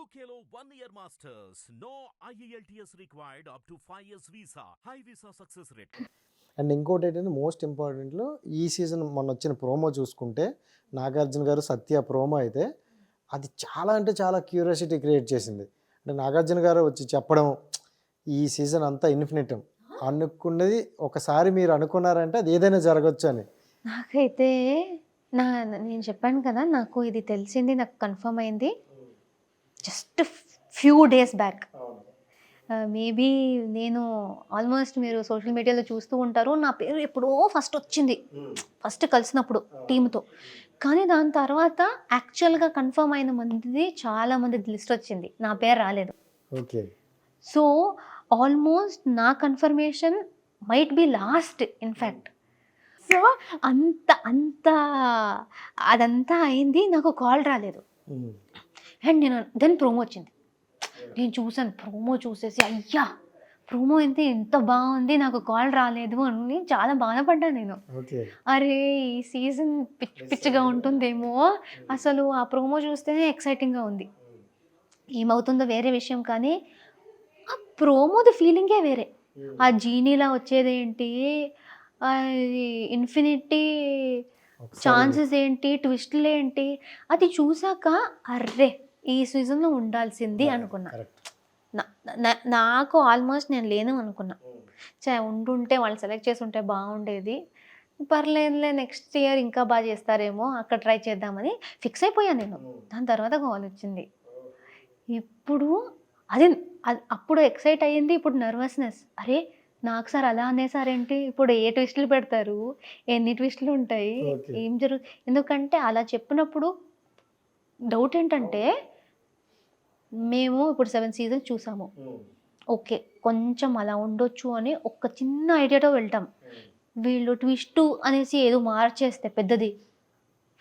UKLO 1 year masters. No IELTS required up to 5 years visa. High visa success rate. And ఇంకోటి ఏంటంటే most ఇంపార్టెంట్లో ఈ season మొన్న వచ్చిన promo చూసుకుంటే నాగార్జున గారు సత్య ప్రోమో అయితే అది చాలా అంటే చాలా క్యూరియాసిటీ క్రియేట్ చేసింది. అంటే నాగార్జున గారు వచ్చి చెప్పడం ఈ సీజన్ అంతా ఇన్ఫినిటం అనుకున్నది ఒకసారి మీరు అనుకున్నారంటే అది ఏదైనా జరగచ్చు అని. నాకైతే నేను చెప్పాను కదా, నాకు ఇది తెలిసింది, నాకు కన్ఫర్మ్ అయింది just few days back. Maybe నేను ఆల్మోస్ట్ మీరు సోషల్ మీడియాలో చూస్తూ ఉంటారు, నా పేరు ఎప్పుడో ఫస్ట్ వచ్చింది, ఫస్ట్ కలిసినప్పుడు టీంతో. కానీ దాని తర్వాత యాక్చువల్గా కన్ఫర్మ్ అయిన మంది చాలా మంది లిస్ట్ వచ్చింది, నా పేరు రాలేదు. ఓకే. సో ఆల్మోస్ట్ నా confirmation might be last in fact. So అంత అంత అదంతా అయింది, నాకు కాల్ రాలేదు. అండ్ నేను దెన్ ప్రోమో వచ్చింది, నేను చూసాను ప్రోమో, చూసేసి అయ్యా ప్రోమో ఎంత బాగుంది, నాకు కాల్ రాలేదు అని చాలా బాధపడ్డాను నేను. అరే ఈ సీజన్ పిచ్చిగా ఉంటుందేమో, అసలు ఆ ప్రోమో చూస్తేనే ఎక్సైటింగ్గా ఉంది. ఏమవుతుందో వేరే విషయం, కానీ ఆ ప్రోమోది ఫీలింగే వేరే. ఆ జీనీలా వచ్చేదేంటి, ఇన్ఫినిటీ ఛాన్సెస్ ఏంటి, ట్విస్ట్లు ఏంటి, అది చూసాక అర్రే ఈ సీజన్లో ఉండాల్సింది అనుకున్నా. నాకు ఆల్మోస్ట్ నేను లేను అనుకున్నా, ఉండుంటే వాళ్ళు సెలెక్ట్ చేసి ఉంటే బాగుండేది, పర్లేదులే నెక్స్ట్ ఇయర్ ఇంకా బాగా చేస్తారేమో అక్కడ ట్రై చేద్దామని ఫిక్స్ అయిపోయాను నేను. దాని తర్వాత కాల్ వచ్చింది. ఇప్పుడు అది అప్పుడు ఎక్సైట్ అయ్యింది, ఇప్పుడు నర్వస్నెస్. అరే నాకు సార్ అలా అనేసారేంటి, ఇప్పుడు ఏ ట్విస్టులు పెడతారు, ఎన్ని ట్విస్టులు ఉంటాయి, ఏం ఎందుకంటే అలా చెప్పినప్పుడు డౌట్ ఏంటంటే, మేము ఇప్పుడు 7 సీజన్స్ చూసాము, ఓకే కొంచెం అలా ఉండొచ్చు అని ఒక చిన్న ఐడియాతో వెళ్తాం. వీళ్ళు ట్విస్ట్ అనేసి ఏదో మార్చేస్తే పెద్దది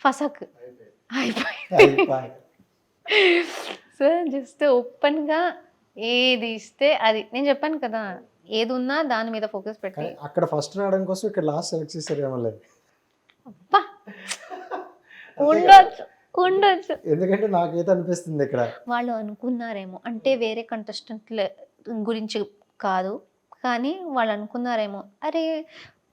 ఫసక్ అయిపోయింది. సో జస్ట్ ఓపెన్గా ఏది ఇస్తే అది, నేను చెప్పాను కదా, ఏది ఉన్నా దాని మీద ఫోకస్ పెట్టి అక్కడ ఫస్ట్ రావడం కోసం ఇక్కడ లాస్ట్ సెలెక్ట్ చేశారేమో. అబ్బా ఉండొచ్చు, ఎందుకంటే నాకైతే అనిపిస్తుంది ఇక్కడ వాళ్ళు అనుకున్నారేమో, అంటే వేరే కంటెస్టెంట్ల గురించి కాదు, కానీ వాళ్ళు అనుకున్నారేమో, అరే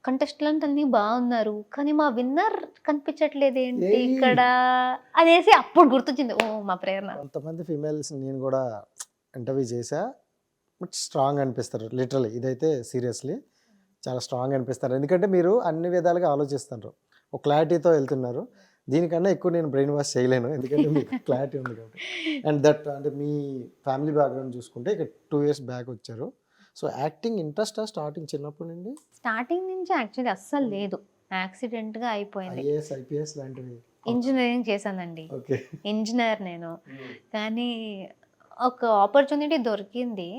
కంటెస్టెంట్ అన్ని బాగున్నారు కానీ మా విన్నర్ కనిపించట్లేదు ఏంటి ఇక్కడ అనేసి అప్పుడు గుర్తొచ్చింది, ఓ మా ప్రేరణ. కొంతమంది ఫీమేల్స్ నేను కూడా ఇంటర్వ్యూ చేశా, బట్ స్ట్రాంగ్ అనిపిస్తారు లిటరలీ. ఇదైతే సీరియస్లీ చాలా స్ట్రాంగ్ అనిపిస్తారు, ఎందుకంటే మీరు అన్ని విధాలుగా ఆలోచిస్తారు, ఒక క్లారిటీతో వెళ్తున్నారు. దీనికన్నా ఎక్కువ నేను బ్రెయిన్ వాష్ చేయలేను, ఎందుకంటే మీకు క్లారిటీ ఉంది కాబట్టి. అండ్ దట్ అంటే మీ ఫ్యామిలీ బ్యాక్గ్రౌండ్ చూసుకుంటే ఇక్కడ 2 years బ్యాక్ వచ్చారు. సో యాక్టింగ్ ఇంట్రెస్ట్ స్టార్టింగ్ చిన్నప్పటి నుండి? స్టార్టింగ్ నుంచి యాక్చువల్లీ అస్సలు లేదు, యాక్సిడెంట్గా అయిపోయింది. ఐపీఎస్ లాంటివి ఇంజనీరింగ్ చేశానండి, ఇంజనీర్ నేను. కానీ ఒక ఆపర్చునిటీ దొరికింది,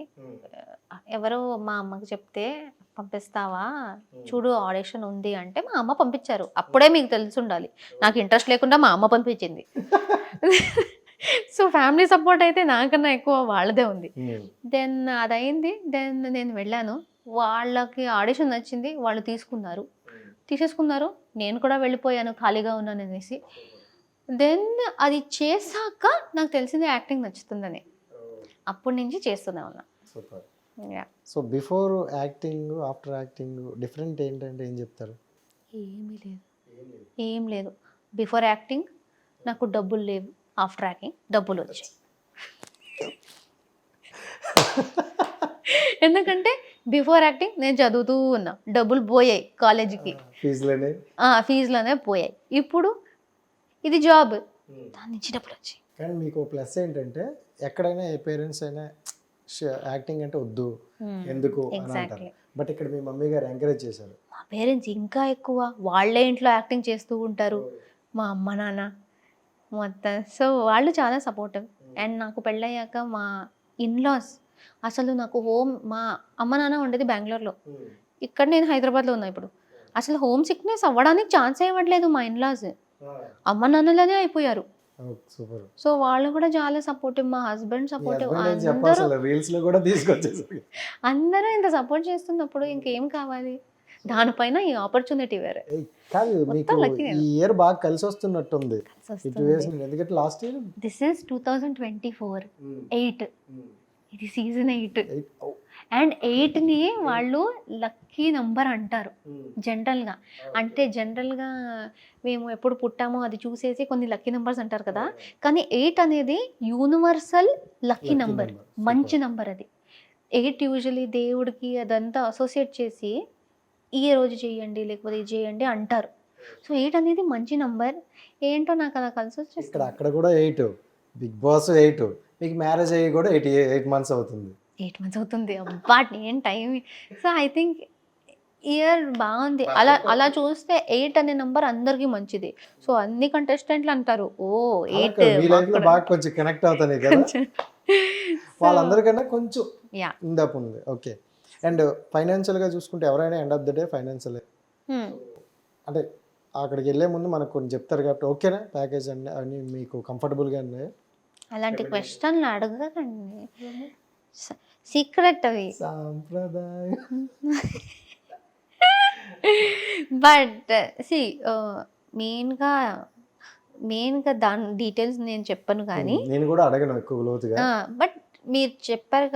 ఎవరో మా అమ్మకి చెప్తే పంపిస్తావా చూడు ఆడిషన్ ఉంది అంటే మా అమ్మ పంపించారు. అప్పుడే మీకు తెలిసి ఉండాలి, నాకు ఇంట్రెస్ట్ లేకుండా మా అమ్మ పంపించింది. సో ఫ్యామిలీ సపోర్ట్ అయితే నాకన్నా ఎక్కువ వాళ్ళదే ఉంది. దెన్ అదయింది, దెన్ నేను వెళ్ళాను, వాళ్ళకి ఆడిషన్ నచ్చింది, వాళ్ళు తీసేసుకున్నారు, నేను కూడా వెళ్ళిపోయాను ఖాళీగా ఉన్నాను అనేసి. దెన్ అది చేశాక నాకు తెలిసింది యాక్టింగ్ నచ్చుతుందని, అప్పటి నుంచి చేస్తూనే ఉన్నా. Super. So before acting after acting different ఏంటంటే ఏం చెప్తారు? ఏం లేదు. బిఫోర్ యాక్టింగ్ నాకు డబ్బులు లేవు, ఆఫ్టర్ యాక్టింగ్ డబ్బులు వచ్చాయి. ఎందుకంటే బిఫోర్ యాక్టింగ్ నేను చదువుతూ ఉన్నా, డబ్బులు పోయాయి కాలేజీకి, ఫీజులోనే పోయాయి. ఇప్పుడు ఇది జాబ్, దాని నుంచి డబ్బులు వచ్చాయి. కానీ మీకు ప్లస్ ఏంటంటే ఎక్కడైనా ఏ పేరెంట్స్ అయినా యాక్టింగ్ అంటే వద్దు ఎందుకు అని అంటారు, బట్ ఇక్కడ మీ మమ్మీ గారు ఎంకరేజ్ చేశారు. మా పేరెంట్స్ ఇంకా ఎక్కువ, వాళ్ళే ఇంట్లో యాక్టింగ్ చేస్తూ ఉంటారు, మా అమ్మ నాన్న మొత్తం. సో వాళ్ళు చాలా సపోర్టివ్. అండ్ నాకు పెళ్ళయ్యాక మా ఇన్లాస్ అసలు నాకు మా అమ్మ నాన్న ఉండేది బెంగళూరులో, ఇక్కడ నేను హైదరాబాద్లో ఉన్నా. ఇప్పుడు అసలు హోమ్ సిక్నెస్ అవ్వడానికి ఛాన్స్ ఇవ్వట్లేదు మా ఇన్లాస్, అమ్మ నాన్నలనే అయిపోయారు. సో వాళ్ళు కూడా చాలా సపోర్టివ్, మా హస్బెండ్ సపోర్టివ్, అందరూ ఇంత సపోర్ట్ చేస్తున్నప్పుడు ఇంకేం కావాలి. దానిపైన ఈ ఆపర్చునిటీ వేరే. కాదు మీకు lucky ఈ ఇయర్ బాగా కలిసి వస్తున్నట్టుంది సిచ్యువేషన్, ఎందుకంటే లాస్ట్ ఇయర్ దిస్ ఈస్ 2024 8 ఇది సీజన్ 8 అండ్ 8ని వాళ్ళు లక్కీ నంబర్ అంటారు జనరల్గా. అంటే జనరల్గా మేము ఎప్పుడు పుట్టామో అది చూసేసి కొన్ని లక్కీ నెంబర్స్ అంటారు కదా, కానీ 8 అనేది యూనివర్సల్ లక్కీ నంబర్, మంచి నంబర్ అది. 8 యూజువలీ దేవుడికి అదంతా అసోసియేట్ చేసి ఈ రోజు చేయండి లేకపోతే ఇది చేయండి అంటారు. సో 8 అనేది మంచి నంబర్. ఏంటో నాకు అలా కలిసి ఇక్కడ వచ్చేస్తుంది. అక్కడ కూడా 8, బిగ్ బాస్ 8, మీకు మ్యారేజ్ అయ్యి కూడా 8 మంత్స్ అవుతుంది. 8 మంత్స్ అవుతుంది. అబ్బా నేను time. So I think year బాగుంది. అలా అలా చూస్తే 8 అనే నెంబర్ అందరికీ మంచిది. సో అన్ని కంటెస్టెంట్లు అంటారు ఓ 8 మీ లైఫ్ లో బాగా కొంచెం కనెక్ట్ అవుతాయి కదా వాళ్ళందరికన్నా కొంచెం ఇందాపు ఉంది. ఓకే. అండ్ ఫైనాన్షియల్గా చూసుకుంటే ఎవరైనా end of the day financial అంటే అక్కడికి వెళ్ళే ముందు మనకు కొన్ని చెప్తారు కాబట్టి ఓకేనా ప్యాకేజ్ అన్ని అని మీకు కంఫర్టబుల్గా ఉన్నాయి. అలాంటి క్వశ్చన్లు అడగకండి, సీక్రెట్ అవి. సాంప్రదాయం బట్ సి మెయిన్గా దాని డీటెయిల్స్ నేను చెప్పను కానీ, నేను కూడా అడగను ఎక్కువ లోతుగా. బట్ మీరు చెప్పారు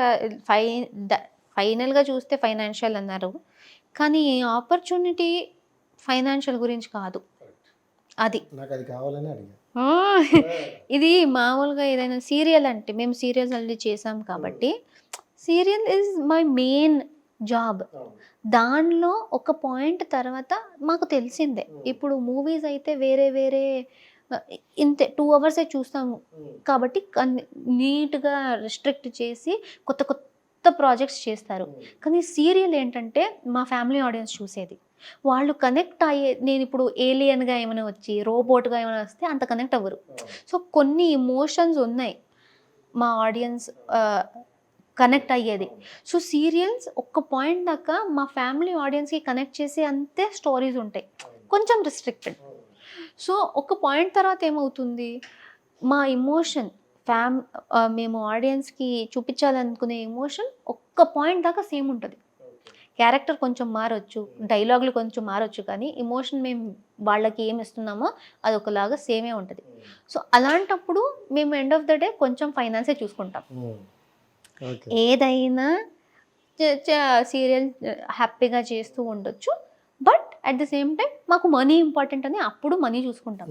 ఫైనల్గా చూస్తే ఫైనాన్షియల్ అన్నారు, కానీ ఆపర్చునిటీ ఫైనాన్షియల్ గురించి కాదు. అది నాకు అది కావాలని అడిగా. ఇది మామూలుగా ఏదైనా సీరియల్ అంటే మేము సీరియల్స్ ఆల్రెడీ చేసాం కాబట్టి serial is my main job. దానిలో ఒక పాయింట్ తర్వాత మాకు తెలిసిందే. ఇప్పుడు మూవీస్ అయితే వేరే వేరే ఇంతే 2 అవర్సే చూస్తాము కాబట్టి నీట్గా రిస్ట్రిక్ట్ చేసి కొత్త కొత్త ప్రాజెక్ట్స్ చేస్తారు. కానీ సీరియల్ ఏంటంటే మా ఫ్యామిలీ ఆడియన్స్ చూసేది, వాళ్ళు కనెక్ట్ అయ్యే. నేను ఇప్పుడు ఏలియన్గా ఏమైనా వచ్చి రోబోట్గా ఏమైనా వస్తే అంత కనెక్ట్ అవ్వరు. సో కొన్ని ఇమోషన్స్ ఉన్నాయి మా ఆడియన్స్ కనెక్ట్ అయ్యేది. సో సీరియల్స్ ఒక్క పాయింట్ దాకా మా ఫ్యామిలీ ఆడియన్స్కి కనెక్ట్ చేసే అంతే స్టోరీస్ ఉంటాయి, కొంచెం రిస్ట్రిక్టెడ్. సో ఒక పాయింట్ తర్వాత ఏమవుతుంది, మా ఇమోషన్ మేము ఆడియన్స్కి చూపించాలనుకునే ఎమోషన్ ఒక్క పాయింట్ దాకా సేమ్ ఉంటుంది. క్యారెక్టర్ కొంచెం మారొచ్చు, డైలాగులు కొంచెం మారొచ్చు, కానీ ఎమోషన్ మేము వాళ్ళకి ఏమి ఇస్తున్నామో అది ఒకలాగా సేమే ఉంటుంది. సో అలాంటప్పుడు మేము ఎండ్ ఆఫ్ ద డే కొంచెం ఫైనాన్సే చూసుకుంటాం. ఏదైనా సీరియల్ హ్యాపీగా చేస్తూ ఉండొచ్చు, but at the same time మాకు మనీ ఇంపార్టెంట్ అని అప్పుడు మనీ చూసుకుంటాం.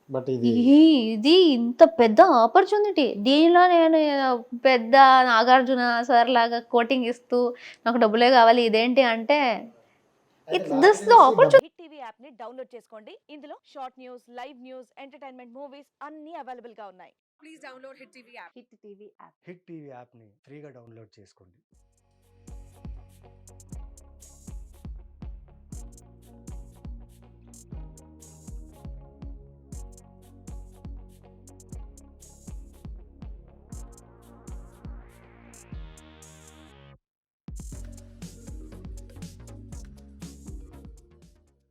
బట్ ఇది ఇంత పెద్ద ఆపర్చునిటీ, దీనిలో నేను పెద్ద నాగార్జున సార్ లాగా కోటింగ్ ఇస్తూ నాకు డబ్బులే కావాలి ఇదేంటి అంటే it's this the opportunity. Hit TV app ని డౌన్లోడ్ చేసుకోండి. ఇందులో short news, live news, entertainment movies అన్ని అవైలబుల్ గా ఉన్నాయి. Please download hit TV app. Hit TV యాప్ని ఫ్రీగా డౌన్లోడ్ చేసుకోండి.